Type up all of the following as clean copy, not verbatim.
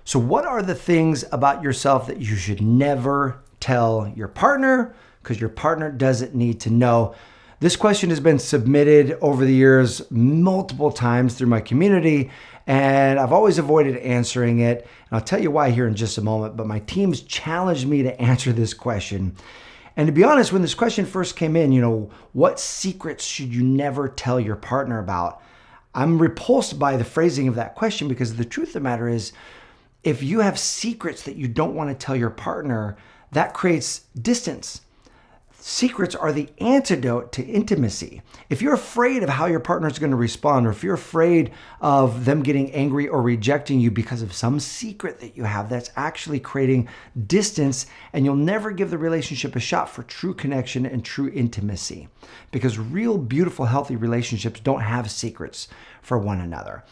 So what are the things about yourself that you should never tell your partner because your partner doesn't need to know? This question has been submitted over the years multiple times through my community, and I've always avoided answering it. And I'll tell you why here in just a moment, but my team's challenged me to answer this question. And to be honest, when this question first came in, what secrets should you never tell your partner about? I'm repulsed by the phrasing of that question because the truth of the matter is, if you have secrets that you don't want to tell your partner, that creates distance. Secrets are the antidote to intimacy. If you're afraid of how your partner is going to respond, or if you're afraid of them getting angry or rejecting you because of some secret that you have, that's actually creating distance, and you'll never give the relationship a shot for true connection and true intimacy. Because real, beautiful, healthy relationships don't have secrets for one another.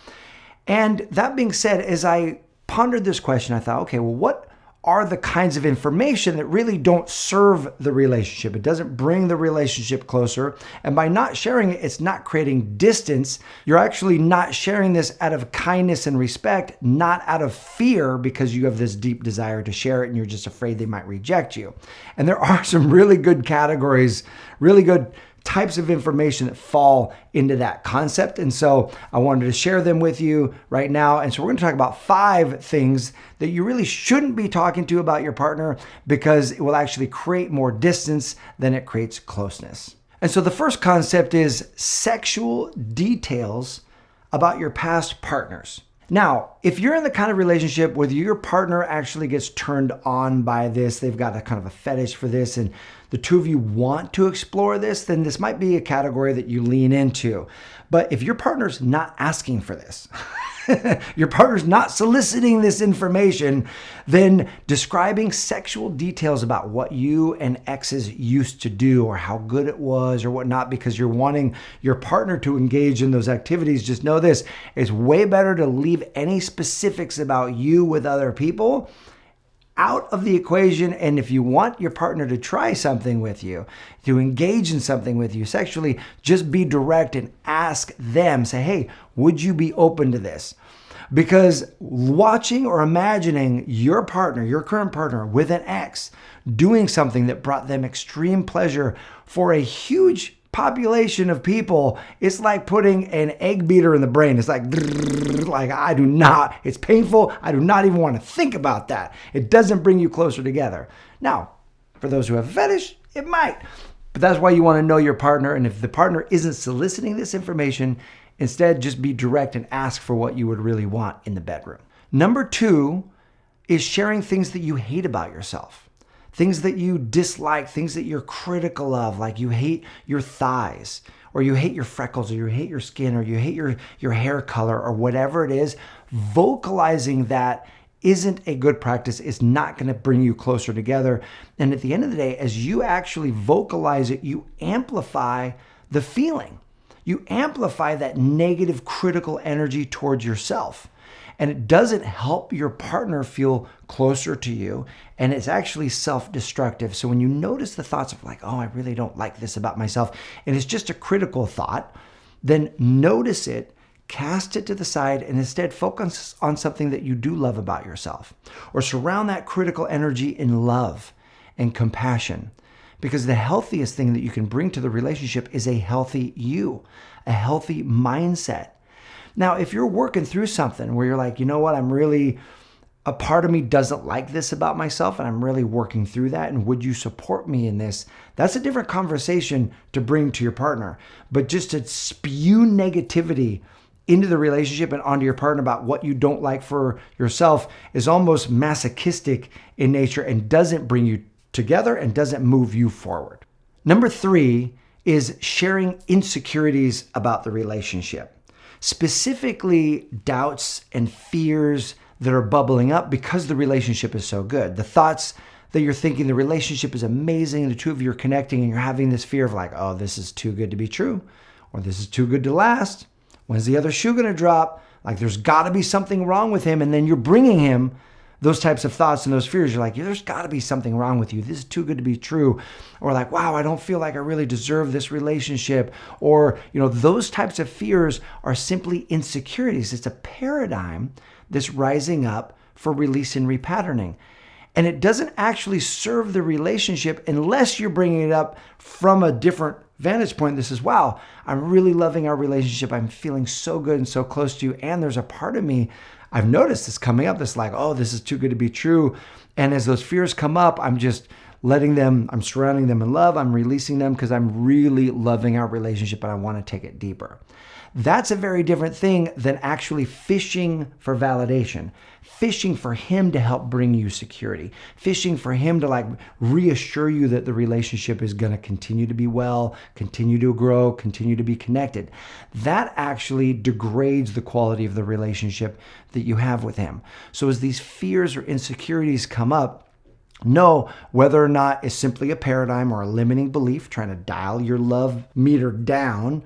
And that being said, as I pondered this question, I thought, okay, well, what are the kinds of information that really don't serve the relationship? It doesn't bring the relationship closer. And by not sharing it, it's not creating distance. You're actually not sharing this out of kindness and respect, not out of fear because you have this deep desire to share it and you're just afraid they might reject you. And there are some really good categories, really good types of information that fall into that concept. And so I wanted to share them with you right now. And so we're going to talk about 5 things that you really shouldn't be talking to about your partner because it will actually create more distance than it creates closeness. And so the first concept is sexual details about your past partners. Now, if you're in the kind of relationship where your partner actually gets turned on by this, they've got a kind of a fetish for this, and the two of you want to explore this, then this might be a category that you lean into. But if your partner's not asking for this, your partner's not soliciting this information, then describing sexual details about what you and exes used to do or how good it was or whatnot because you're wanting your partner to engage in those activities, just know this, it's way better to leave any specifics about you with other people out of the equation. And if you want your partner to try something with you, to engage in something with you sexually, just be direct and ask them, say, hey, would you be open to this? Because watching or imagining your partner, your current partner with an ex doing something that brought them extreme pleasure for a huge population of people, it's like putting an egg beater in the brain. It's like it's painful. I do not even want to think about that. It doesn't bring you closer together. Now, for those who have a fetish, it might. But that's why you want to know your partner. And if the partner isn't soliciting this information, instead just be direct and ask for what you would really want in the bedroom. Number 2 is sharing things that you hate about yourself. Things that you dislike, things that you're critical of, like you hate your thighs, or you hate your freckles, or you hate your skin, or you hate your hair color, or whatever it is. Vocalizing that isn't a good practice. It's not going to bring you closer together. And at the end of the day, as you actually vocalize it, you amplify the feeling. You amplify that negative, critical energy towards yourself. And it doesn't help your partner feel closer to you. And it's actually self-destructive. So when you notice the thoughts of like, oh, I really don't like this about myself, and it's just a critical thought, then notice it, cast it to the side, and instead focus on something that you do love about yourself. Or surround that critical energy in love and compassion. Because the healthiest thing that you can bring to the relationship is a healthy you, a healthy mindset. Now, if you're working through something where you're like, you know what, a part of me doesn't like this about myself and I'm really working through that, and would you support me in this? That's a different conversation to bring to your partner. But just to spew negativity into the relationship and onto your partner about what you don't like for yourself is almost masochistic in nature and doesn't bring you together and doesn't move you forward. Number 3 is sharing insecurities about the relationship. Specifically, doubts and fears that are bubbling up because the relationship is so good. The thoughts that you're thinking the relationship is amazing, the two of you are connecting, and you're having this fear of like, oh, this is too good to be true, or this is too good to last. When's the other shoe going to drop? Like, there's got to be something wrong with him. And then you're bringing him those types of thoughts and those fears. You're like, there's got to be something wrong with you. This is too good to be true. Or like, wow, I don't feel like I really deserve this relationship. Or, those types of fears are simply insecurities. It's a paradigm that's rising up for release and repatterning. And it doesn't actually serve the relationship unless you're bringing it up from a different vantage point. This is, wow, I'm really loving our relationship. I'm feeling so good and so close to you. And there's a part of me, I've noticed this coming up, this like, oh, this is too good to be true. And as those fears come up, I'm just letting them, I'm surrounding them in love. I'm releasing them because I'm really loving our relationship and I want to take it deeper. That's a very different thing than actually fishing for validation, fishing for him to help bring you security, fishing for him to like reassure you that the relationship is going to continue to be well, continue to grow, continue to be connected. That actually degrades the quality of the relationship that you have with him. So as these fears or insecurities come up, know whether or not it's simply a paradigm or a limiting belief trying to dial your love meter down,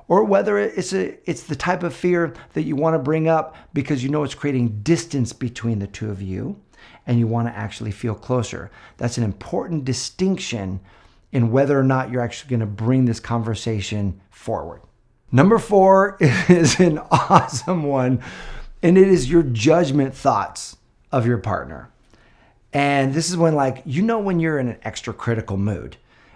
or whether it's the type of fear that you want to bring up because you know it's creating distance between the two of you and you want to actually feel closer. That's an important distinction in whether or not you're actually going to bring this conversation forward. Number 4 is an awesome one, and it is your judgment thoughts of your partner. And this is when, like, you know, when you're in an extra critical mood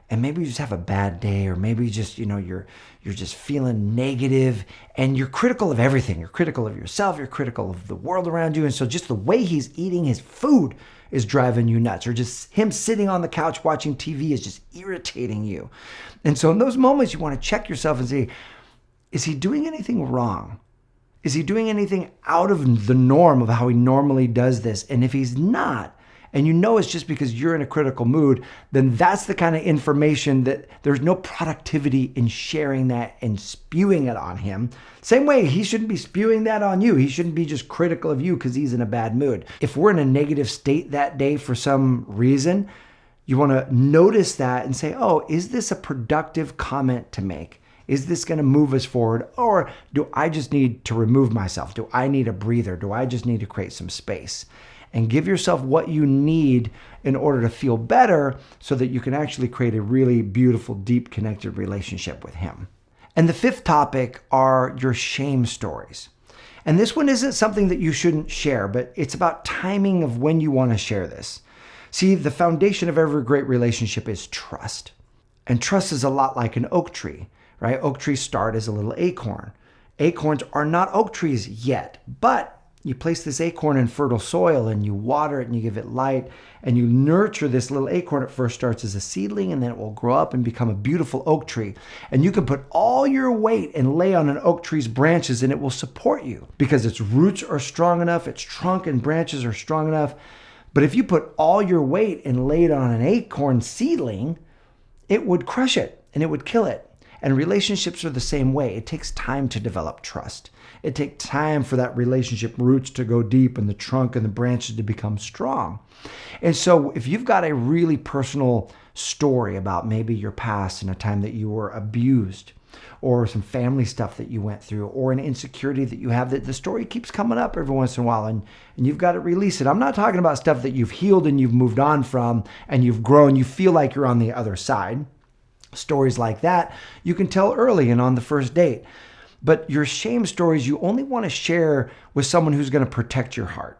and maybe you just have a bad day, or maybe just, you know, you're just feeling negative and you're critical of everything. You're critical of yourself. You're critical of the world around you. And so just the way he's eating his food is driving you nuts, or just him sitting on the couch watching TV is just irritating you. And so in those moments, you want to check yourself and say, is he doing anything wrong? Is he doing anything out of the norm of how he normally does this? And if he's not, and you know it's just because you're in a critical mood, then that's the kind of information that there's no productivity in sharing that and spewing it on him. Same way, he shouldn't be spewing that on you. He shouldn't be just critical of you because he's in a bad mood. If we're in a negative state that day for some reason, you want to notice that and say, oh, is this a productive comment to make? Is this going to move us forward? Or do I just need to remove myself? Do I need a breather? Do I just need to create some space? And give yourself what you need in order to feel better so that you can actually create a really beautiful, deep, connected relationship with him. And the 5th topic are your shame stories. And this one isn't something that you shouldn't share, but it's about timing of when you want to share this. See, the foundation of every great relationship is trust. And trust is a lot like an oak tree, right? Oak trees start as a little acorn. Acorns are not oak trees yet, but you place this acorn in fertile soil and you water it and you give it light and you nurture this little acorn. It first starts as a seedling and then it will grow up and become a beautiful oak tree. And you can put all your weight and lay on an oak tree's branches and it will support you because its roots are strong enough, its trunk and branches are strong enough. But if you put all your weight and lay it on an acorn seedling, it would crush it and it would kill it. And relationships are the same way. It takes time to develop trust. It takes time for that relationship roots to go deep and the trunk and the branches to become strong. And so if you've got a really personal story about maybe your past and a time that you were abused, or some family stuff that you went through, or an insecurity that you have, that the story keeps coming up every once in a while and you've got to release it. I'm not talking about stuff that you've healed and you've moved on from and you've grown, you feel like you're on the other side. Stories like that you can tell early and on the first date. But your shame stories you only want to share with someone who's going to protect your heart,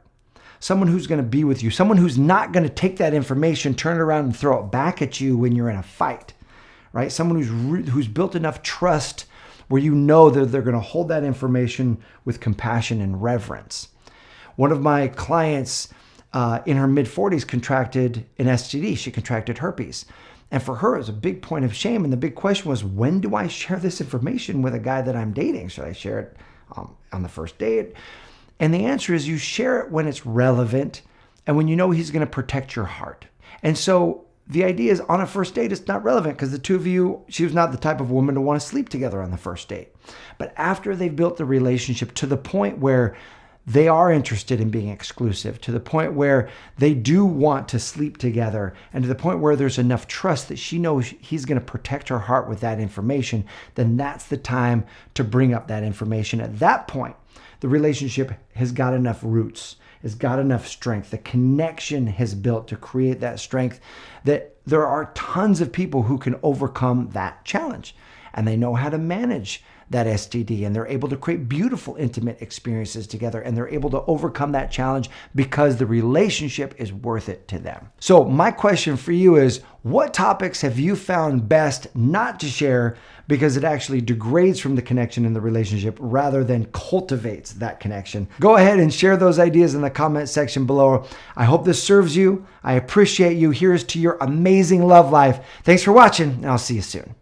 someone who's going to be with you, someone who's not going to take that information, turn it around and throw it back at you when you're in a fight, right? Someone who's built enough trust where you know that they're going to hold that information with compassion and reverence. One of my clients in her mid-40s contracted an STD. She contracted herpes. And for her, it was a big point of shame. And the big question was, when do I share this information with a guy that I'm dating? Should I share it on the first date? And the answer is you share it when it's relevant and when you know he's going to protect your heart. And so the idea is on a first date, it's not relevant because the two of you, she was not the type of woman to want to sleep together on the first date. But after they've built the relationship to the point where they are interested in being exclusive, to the point where they do want to sleep together, and to the point where there's enough trust that she knows he's going to protect her heart with that information, then that's the time to bring up that information. At that point, the relationship has got enough roots, has got enough strength. The connection has built to create that strength that there are tons of people who can overcome that challenge. And they know how to manage that STD, and they're able to create beautiful, intimate experiences together, and they're able to overcome that challenge because the relationship is worth it to them. So my question for you is, what topics have you found best not to share because it actually degrades from the connection in the relationship rather than cultivates that connection? Go ahead and share those ideas in the comment section below. I hope this serves you. I appreciate you. Here's to your amazing love life. Thanks for watching, and I'll see you soon.